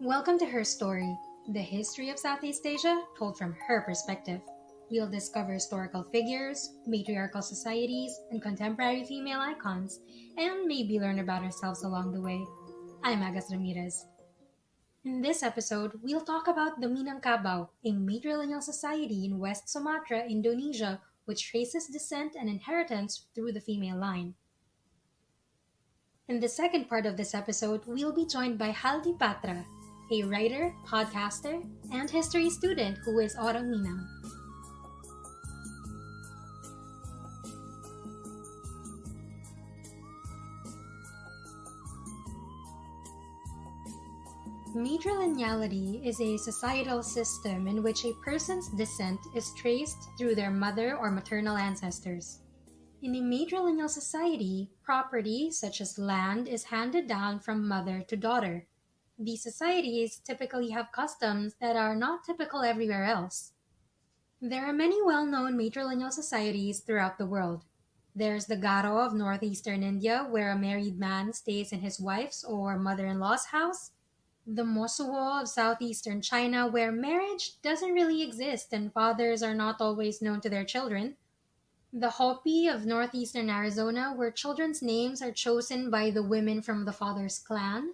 Welcome to Her Story, the history of Southeast Asia told from her perspective. We'll discover historical figures, matriarchal societies, and contemporary female icons, and maybe learn about ourselves along the way. I'm Agas Ramirez. In this episode, we'll talk about the Minangkabau, a matrilineal society in West Sumatra, Indonesia, which traces descent and inheritance through the female line. In the second part of this episode, we'll be joined by Haldi Patra, a writer, podcaster, and history student who is Orang Minang. Matrilineality is a societal system in which a person's descent is traced through their mother or maternal ancestors. In a matrilineal society, property, such as land, is handed down from mother to daughter. These societies typically have customs that are not typical everywhere else. There are many well known matrilineal societies throughout the world. There's the Garo of northeastern India, where a married man stays in his wife's or mother in law's house. The Mosuo of southeastern China, where marriage doesn't really exist and fathers are not always known to their children. The Hopi of northeastern Arizona, where children's names are chosen by the women from the father's clan.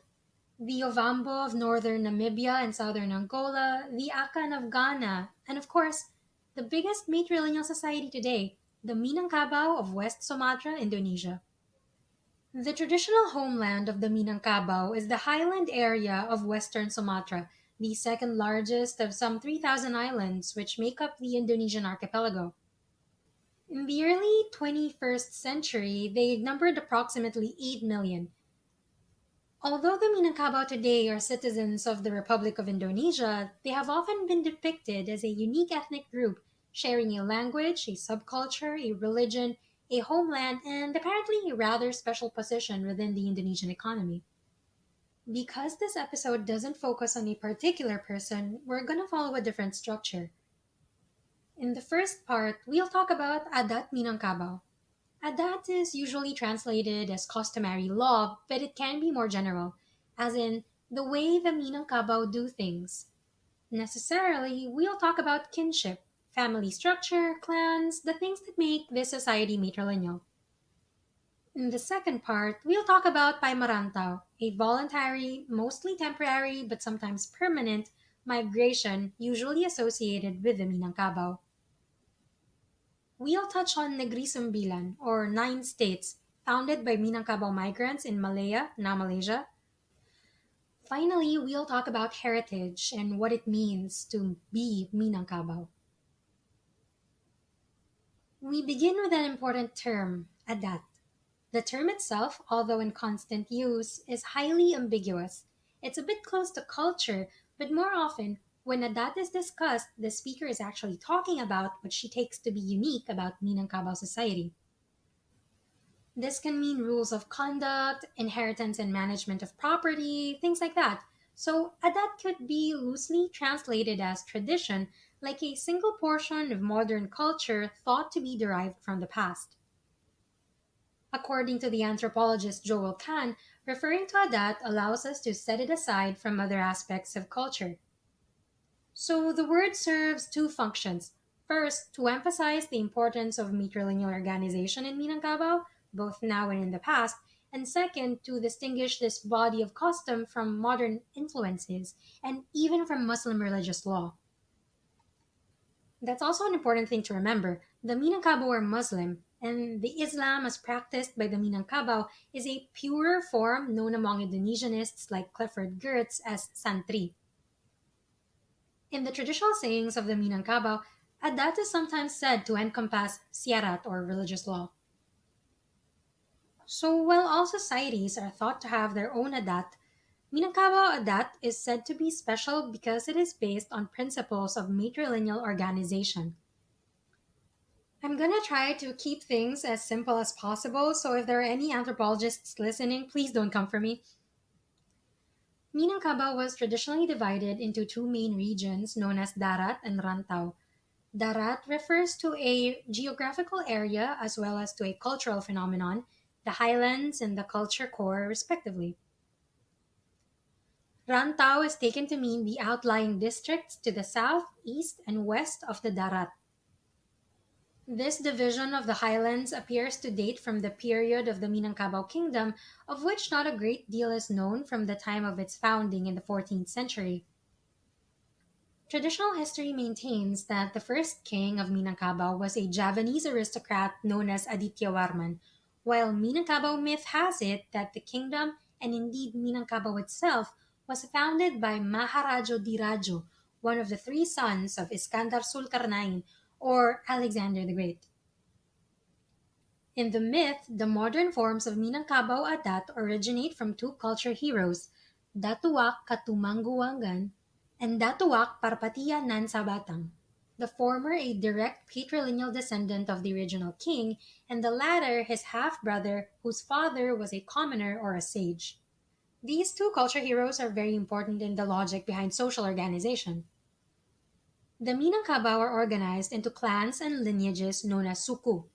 The Ovambo of northern Namibia and southern Angola, the Akan of Ghana, and of course, the biggest matrilineal society today, the Minangkabau of West Sumatra, Indonesia. The traditional homeland of the Minangkabau is the highland area of western Sumatra, the second largest of some 3,000 islands which make up the Indonesian archipelago. In the early 21st century, they numbered approximately 8 million. Although the Minangkabau today are citizens of the Republic of Indonesia, they have often been depicted as a unique ethnic group, sharing a language, a subculture, a religion, a homeland, and apparently a rather special position within the Indonesian economy. Because this episode doesn't focus on a particular person, we're gonna follow a different structure. In the first part, we'll talk about Adat Minangkabau. Adat is usually translated as customary law, but it can be more general, as in the way the Minangkabau do things. Necessarily, we'll talk about kinship, family structure, clans, the things that make this society matrilineal. In the second part, we'll talk about Paimarantau, a voluntary, mostly temporary, but sometimes permanent migration usually associated with the Minangkabau. We'll touch on Negri Sembilan, or Nine States, founded by Minangkabau migrants in Malaya, now Malaysia. Finally, we'll talk about heritage and what it means to be Minangkabau. We begin with an important term, adat. The term itself, although in constant use, is highly ambiguous. It's a bit close to culture, but more often, when adat is discussed, the speaker is actually talking about what she takes to be unique about Minangkabau society. This can mean rules of conduct, inheritance and management of property, things like that. So, adat could be loosely translated as tradition, like a single portion of modern culture thought to be derived from the past. According to the anthropologist Joel Kahn, referring to adat allows us to set it aside from other aspects of culture. So the word serves two functions. First, to emphasize the importance of matrilineal organization in Minangkabau, both now and in the past, and second, to distinguish this body of custom from modern influences and even from Muslim religious law. That's also an important thing to remember. The Minangkabau are Muslim, and the Islam as practiced by the Minangkabau is a purer form known among Indonesianists like Clifford Geertz as santri. In the traditional sayings of the Minangkabau, adat is sometimes said to encompass siarat or religious law. So while all societies are thought to have their own adat, Minangkabau adat is said to be special because it is based on principles of matrilineal organization. I'm gonna try to keep things as simple as possible, so if there are any anthropologists listening, please don't come for me. Minangkabau was traditionally divided into two main regions known as Darat and Rantau. Darat refers to a geographical area as well as to a cultural phenomenon, the highlands and the culture core, respectively. Rantau is taken to mean the outlying districts to the south, east, and west of the Darat. This division of the highlands appears to date from the period of the Minangkabau kingdom, of which not a great deal is known from the time of its founding in the 14th century. Traditional history maintains that the first king of Minangkabau was a Javanese aristocrat known as Adityawarman, while Minangkabau myth has it that the kingdom, and indeed Minangkabau itself, was founded by Maharajo Dirajo, one of the three sons of Iskandar Sulkarnain, or Alexander the Great. In the myth, the modern forms of Minangkabau Adat originate from two culture heroes, Datuwak Katumangguwangan and Datuwak Parpatia Nan Sabatang. The former a direct patrilineal descendant of the original king, and the latter his half brother, whose father was a commoner or a sage. These two culture heroes are very important in the logic behind social organization. The Minangkabau are organized into clans and lineages known as suku.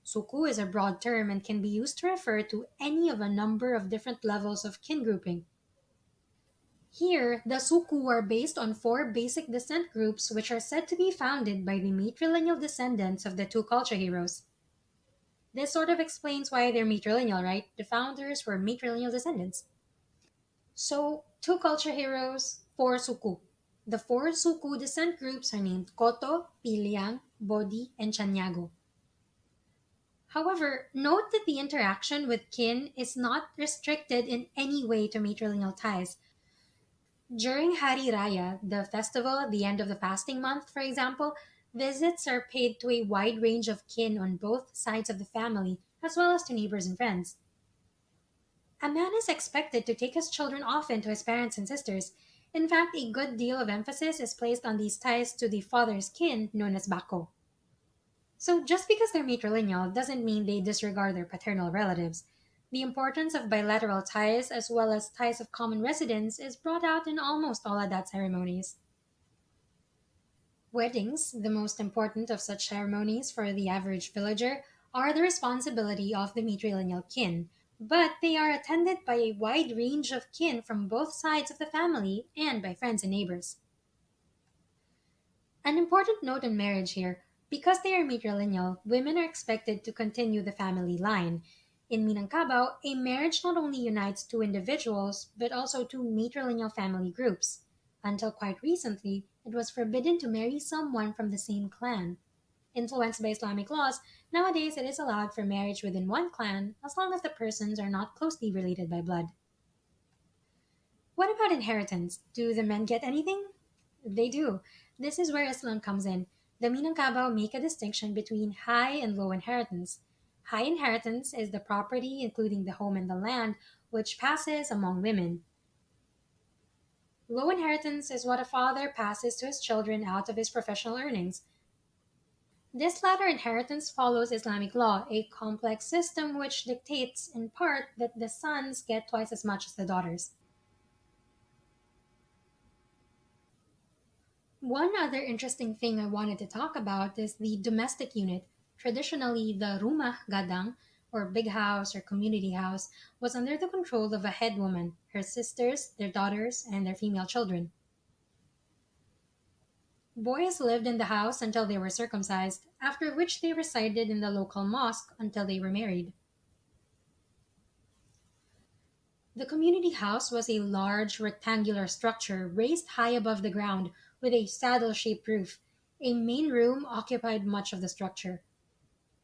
Suku is a broad term and can be used to refer to any of a number of different levels of kin grouping. Here, the suku are based on four basic descent groups which are said to be founded by the matrilineal descendants of the two culture heroes. This sort of explains why they're matrilineal, right? The founders were matrilineal descendants. So, two culture heroes, four suku. The four suku descent groups are named Koto, Piliang, Bodi, and Chanyago. However, note that the interaction with kin is not restricted in any way to matrilineal ties. During Hari Raya, the festival at the end of the fasting month, for example, visits are paid to a wide range of kin on both sides of the family, as well as to neighbors and friends. A man is expected to take his children often to his parents and sisters. In fact, a good deal of emphasis is placed on these ties to the father's kin, known as bako. So, just because they're matrilineal doesn't mean they disregard their paternal relatives. The importance of bilateral ties, as well as ties of common residence, is brought out in almost all Adat ceremonies. Weddings, the most important of such ceremonies for the average villager, are the responsibility of the matrilineal kin, but they are attended by a wide range of kin from both sides of the family and by friends and neighbors. An important note on marriage here: because they are matrilineal, women are expected to continue the family line. In Minangkabau, a marriage not only unites two individuals, but also two matrilineal family groups. Until quite recently, it was forbidden to marry someone from the same clan. Influenced by Islamic laws, nowadays it is allowed for marriage within one clan as long as the persons are not closely related by blood. What about inheritance? Do the men get anything? They do. This is where Islam comes in. The Minangkabau make a distinction between high and low inheritance. High inheritance is the property, including the home and the land, which passes among women. Low inheritance is what a father passes to his children out of his professional earnings. This latter inheritance follows Islamic law, a complex system which dictates, in part, that the sons get twice as much as the daughters. One other interesting thing I wanted to talk about is the domestic unit. Traditionally, the rumah gadang, or big house or community house, was under the control of a head woman, her sisters, their daughters, and their female children. Boys lived in the house until they were circumcised, after which they resided in the local mosque until they were married. The community house was a large rectangular structure raised high above the ground with a saddle shaped roof. A main room occupied much of the structure.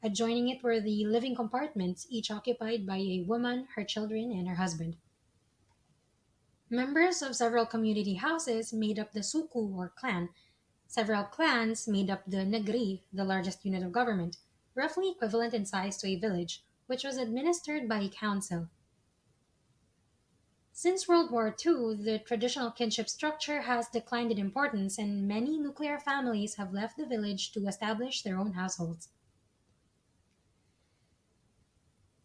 Adjoining it were the living compartments, each occupied by a woman, her children, and her husband. Members of several community houses made up the suku or clan. Several clans made up the negri, the largest unit of government, roughly equivalent in size to a village, which was administered by a council. Since World War II, the traditional kinship structure has declined in importance, and many nuclear families have left the village to establish their own households.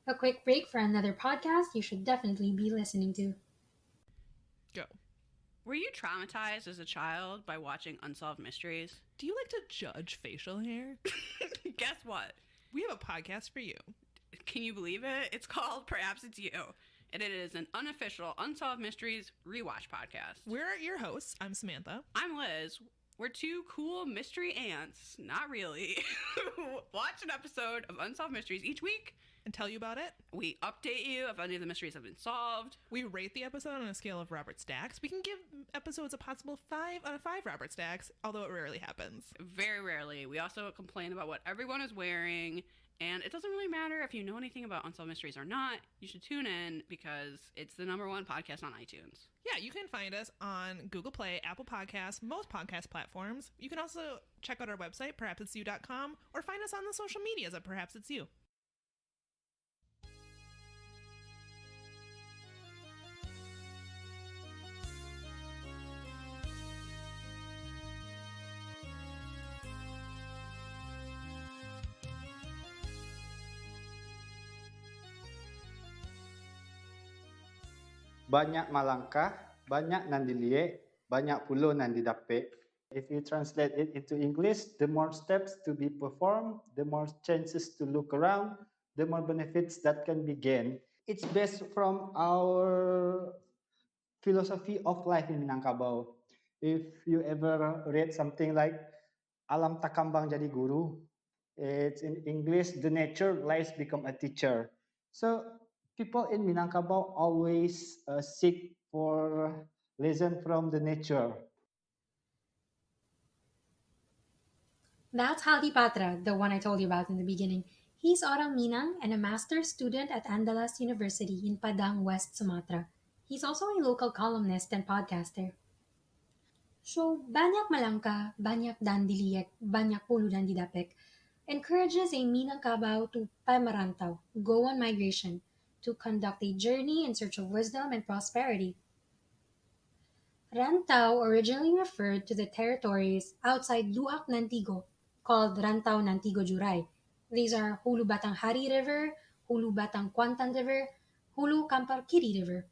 A quick break for another podcast you should definitely be listening to. Go. Were you traumatized as a child by watching Unsolved Mysteries? Do you like to judge facial hair? Guess what? We have a podcast for you. Can you believe it? It's called Perhaps It's You. and it is an unofficial Unsolved Mysteries rewatch podcast. We're your hosts. I'm Samantha. I'm Liz. We're two cool mystery ants, not really, who watch an episode of Unsolved Mysteries each week And tell you about it. We update you if any of the mysteries have been solved. We rate the episode on a scale of Robert Stacks. We can give episodes a possible 5 out of 5 Robert Stacks, although it rarely happens. Very rarely. We also complain about what everyone is wearing. And it doesn't really matter if you know anything about Unsolved Mysteries or not. You should tune in because it's the #1 podcast on iTunes. Yeah, you can find us on Google Play, Apple Podcasts, most podcast platforms. You can also check out our website, perhapsitsyou.com, or find us on the social medias at Perhaps It's You. Banyak malangkah, banyak nan dilihat, banyak pula nan didapat. If you translate it into English, the more steps to be performed, the more chances to look around, the more benefits that can be gained. It's based from our philosophy of life in Minangkabau. If you ever read something like Alam takambang jadi guru, it's in English, the nature lies become a teacher. So people in Minangkabau always seek for lesson from the nature. That's Haldi Patra, the one I told you about in the beginning. He's Orang Minang and a master's student at Andalas University in Padang, West Sumatra. He's also a local columnist and podcaster. So, banyak malangka, banyak dan diliek, banyak pulo dan didapek encourages a Minangkabau to paimarantau, go on migration, to conduct a journey in search of wisdom and prosperity. Rantau originally referred to the territories outside Luak Nantigo, called Rantau Nantigo Juray. These are Hulu Batang Hari River, Hulu Batang Kuantan River, Hulu Kamparkiri River.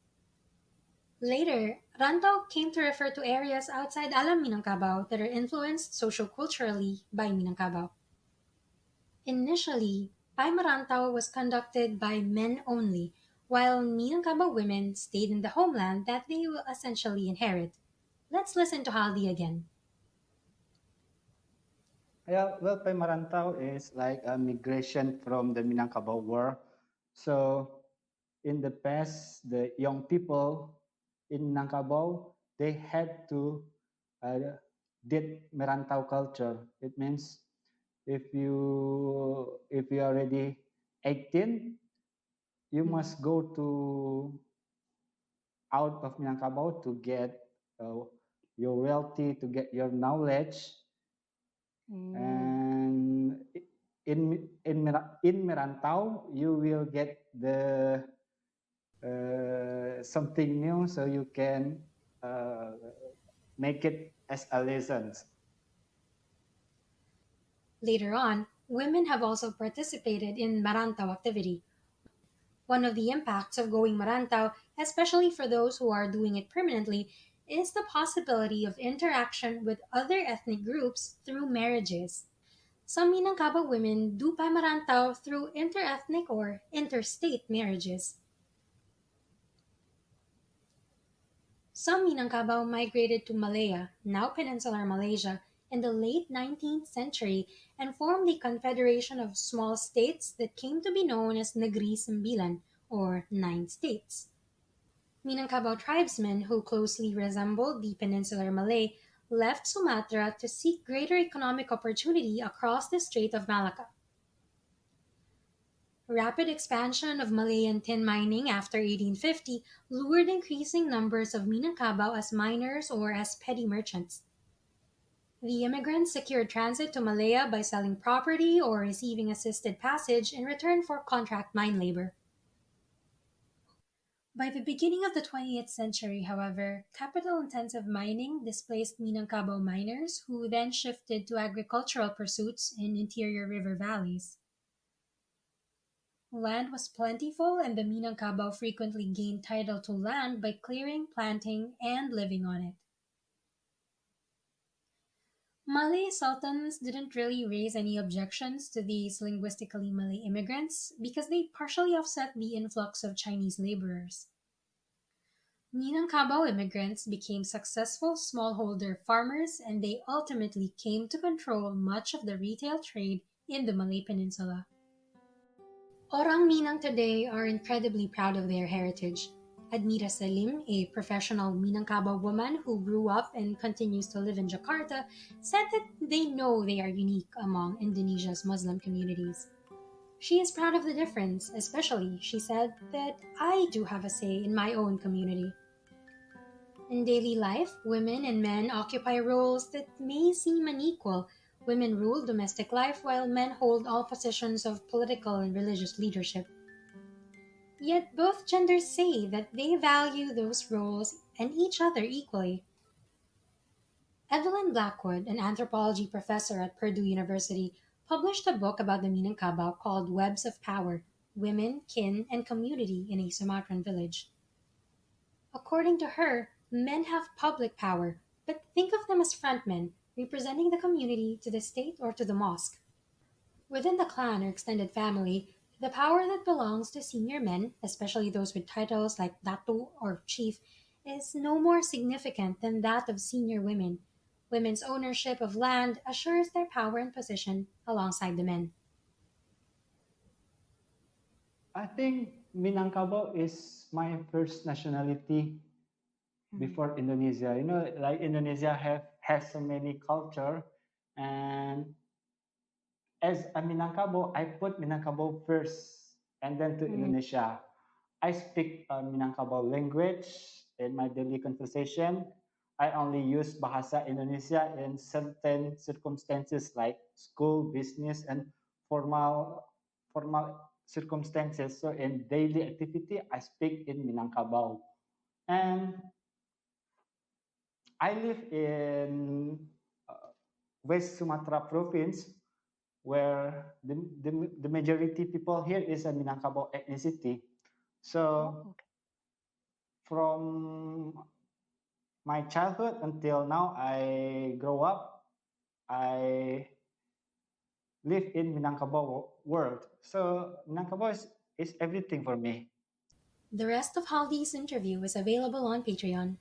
Later, Rantau came to refer to areas outside Alam Minangkabau that are influenced socioculturally by Minangkabau. Initially, Paimarantau was conducted by men only, while Minangkabau women stayed in the homeland that they will essentially inherit. Let's listen to Haldi again. Yeah, well, Paimarantau is like a migration from the Minangkabau war. So in the past, the young people in Minangkabau, they had to did merantau culture. It means if you are already 18, you must go to out of Minangkabau to get your wealthy, to get your knowledge. And in Merantau, you will get the something new, so you can make it as a lesson. Later on, women have also participated in Marantau activity. One of the impacts of going Marantau, especially for those who are doing it permanently, is the possibility of interaction with other ethnic groups through marriages. Some Minangkabau women do Pamarantau through interethnic or interstate marriages. Some Minangkabau migrated to Malaya, now peninsular Malaysia, in the late 19th century and formed a confederation of small states that came to be known as Negri Sembilan, or Nine States. Minangkabau tribesmen who closely resembled the peninsular Malay left Sumatra to seek greater economic opportunity across the Strait of Malacca. Rapid expansion of Malayan tin mining after 1850 lured increasing numbers of Minangkabau as miners or as petty merchants. The immigrants secured transit to Malaya by selling property or receiving assisted passage in return for contract mine labor. By the beginning of the 20th century, however, capital-intensive mining displaced Minangkabau miners who then shifted to agricultural pursuits in interior river valleys. Land was plentiful and the Minangkabau frequently gained title to land by clearing, planting, and living on it. Malay sultans didn't really raise any objections to these linguistically Malay immigrants because they partially offset the influx of Chinese laborers. Minangkabau immigrants became successful smallholder farmers and they ultimately came to control much of the retail trade in the Malay Peninsula. Orang Minang today are incredibly proud of their heritage. Admira Salim, a professional Minangkabau woman who grew up and continues to live in Jakarta, said that they know they are unique among Indonesia's Muslim communities. She is proud of the difference, especially, she said, that I do have a say in my own community. In daily life, women and men occupy roles that may seem unequal. Women rule domestic life while men hold all positions of political and religious leadership. Yet both genders say that they value those roles and each other equally. Evelyn Blackwood, an anthropology professor at Purdue University, published a book about the Minangkabau called Webs of Power: Women, Kin, and Community in a Sumatran Village. According to her, men have public power, but think of them as frontmen, representing the community to the state or to the mosque. Within the clan or extended family, the power that belongs to senior men, especially those with titles like Datu or Chief, is no more significant than that of senior women. Women's ownership of land assures their power and position alongside the men. I think Minangkabau is my first nationality before Indonesia. You know, like Indonesia has so many culture, and as a Minangkabau, I put Minangkabau first, and then to Indonesia. I speak Minangkabau language in my daily conversation. I only use Bahasa Indonesia in certain circumstances like school, business, and formal circumstances. So in daily activity, I speak in Minangkabau. And I live in West Sumatra province, where the majority people here is a Minangkabau ethnicity. So from my childhood until now, I grow up, I live in Minangkabau world. So Minangkabau is everything for me. The rest of Haldi's interview is available on Patreon.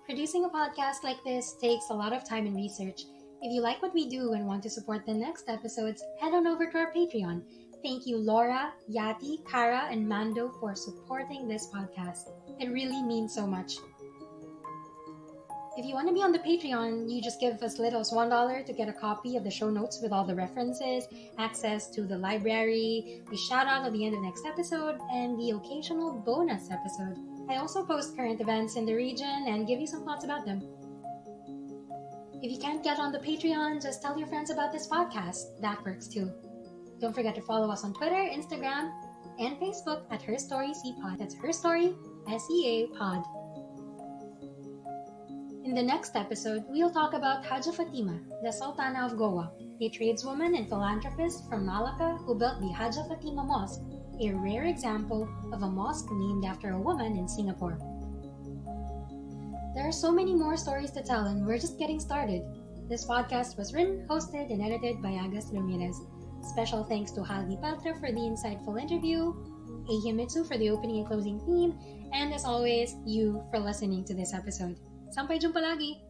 Producing a podcast like this takes a lot of time and research. If you like what we do and want to support the next episodes, head on over to our Patreon. Thank you, Laura, Yati, Kara, and Mando for supporting this podcast. It really means so much. If you want to be on the Patreon, you just give as little as $1 to get a copy of the show notes with all the references, access to the library, a shout out at the end of the next episode, and the occasional bonus episode. I also post current events in the region and give you some thoughts about them. If you can't get on the Patreon, just tell your friends about this podcast. That works too. Don't forget to follow us on Twitter, Instagram, and Facebook at Her Story CPod. That's Her Story SEA Pod. In the next episode, we'll talk about Haja Fatima, the Sultana of Goa, a tradeswoman and philanthropist from Malacca who built the Haja Fatima Mosque, a rare example of a mosque named after a woman in Singapore. There are so many more stories to tell, and we're just getting started. This podcast was written, hosted, and edited by Agus Ramirez. Special thanks to Haldi Patra for the insightful interview, Eihimitsu for the opening and closing theme, and as always, you for listening to this episode. Sampai jumpa lagi!